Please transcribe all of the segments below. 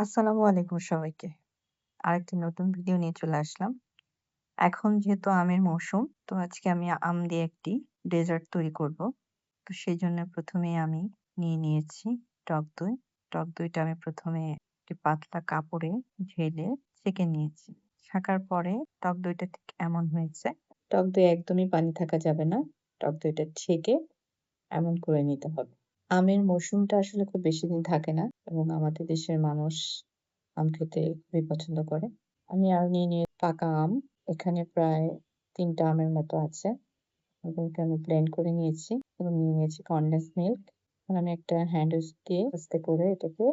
আসসালামু আলাইকুম সবাইকে। আরেকটি নতুন ভিডিও নিয়ে চলে আসলাম। এখন যেহেতু আমের মৌসুম, তো আজকে আমি আম দিয়ে একটি ডেজার্ট তৈরি করব। তো সেইজন্য ১ম এই আমি নিয়ে নিয়েছি টক দই। টক দইটা আমি ১ম এ একটি পাতলা কাপড়ে ঢেলে ছেঁকে নিয়েছি। ছাঁকার পরে টক দইটা ঠিক এমন হয়েছে। টক দই একদমই পানি থাকা যাবে না। টক দইটা ছেঁকে এমন করে নিতে হবে। আমের মৌসুমটা আসলে খুব বেশিদিন থাকে না এবং আমাদের দেশের মানুষ আম খেতে খুবই পছন্দ করে। আমি আরো নিয়ে পাকা আম। এখানে প্রায় ৩ টা আমের মতো আছে। এগুলোকে আমি ব্লেন্ড করে নিয়েছি এবং নিয়ে নিয়েছি কনডেন্স মিল্ক। এখন আমি একটা হ্যান্ড উইস্ক দিয়ে আস্তে করে এটাকে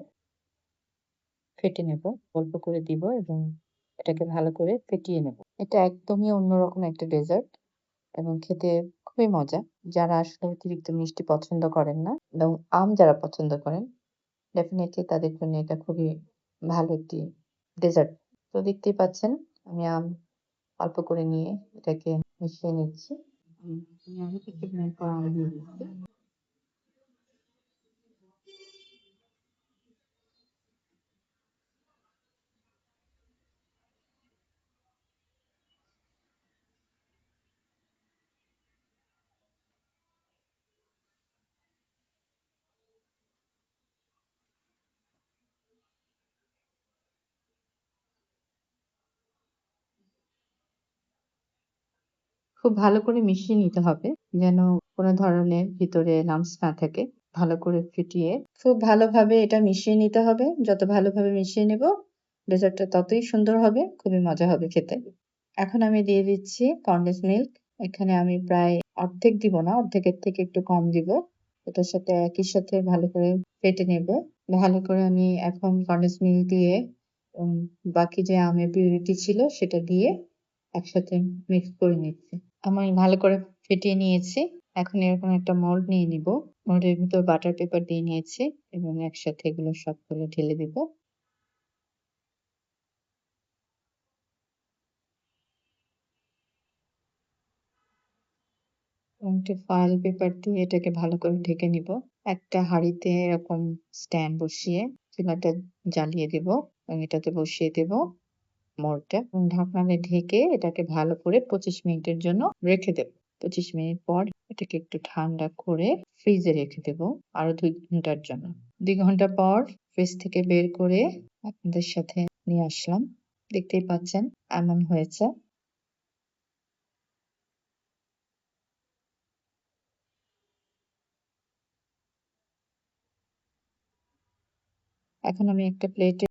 ফেটে নেব। অল্প করে দিব এবং এটাকে ভালো করে ফেটিয়ে নেব। এটা একদমই অন্যরকম একটা ডেজার্ট এবং খেতে খুবই মজা। যারা আসলে অতিরিক্ত মিষ্টি পছন্দ করেন না এবং আম যারা পছন্দ করেন ডেফিনিটলি তাদের জন্য এটা খুবই ভালো একটি ডেজার্ট। তো দেখতেই পাচ্ছেন আমি আম অল্প করে নিয়ে এটাকে মিশিয়ে নিচ্ছি। আমি আগে থেকে ব্লেন্ড করা আম দিয়ে দিচ্ছি। খুব ভালো করে মিশিয়ে নিতে হবে যেন কোনো ধরনের ভিতরে লাম্পস না থাকে। ভালো করে ফিটিয়ে খুব ভালোভাবে এটা মিশিয়ে নিতে হবে। যত ভালোভাবে মিশিয়ে নেব ডেজার্টটা ততই সুন্দর হবে, খুবই মজা হবে খেতে। এখন আমি দিয়ে দিচ্ছি কনডেন্স মিল্ক। এখানে আমি প্রায় অর্ধেক দিব না, অর্ধেকের থেকে একটু কম দিব। এটার সাথে একই সাথে ভালো করে ফেটে নেব। ভালো করে আমি এখন কনডেন্স মিল্ক দিয়ে উম বাকি যে আমের পিউরিটি ছিল সেটা দিয়ে একসাথে মিক্স করে নিচ্ছি। আমি ভালো করে ফেটিয়ে নিয়েছি। এখন এরকম একটা মোল্ড নিয়ে নিব। মোল্ডের ভিতর বাটার পেপার দিয়ে নিয়েছি এবং একসাথে এগুলো সবগুলো ঢেলে দিব। এবং একটি ফয়েল পেপার দিয়ে এটাকে ভালো করে ঢেকে নিব। একটা হাঁড়িতে এরকম স্ট্যান্ড বসিয়ে চুলাটা জ্বালিয়ে দেব এবং এটাতে বসিয়ে দেব মোল্ডটা এবং ঢাকনা দিয়ে ঢেকে এটাকে ভালো করে ২৫ মিনিটের জন্য রেখে দেব। ২৫ মিনিট পর এটাকে একটু ঠান্ডা করে ফ্রিজে রেখে দেব আরো ২ ঘন্টার জন্য। ২ ঘন্টা পর ফ্রিজ থেকে বের করে আপনাদের সাথে নিয়ে আসলাম। দেখতেই পাচ্ছেন এমন হয়েছে। এখন আমি একটা প্লেটে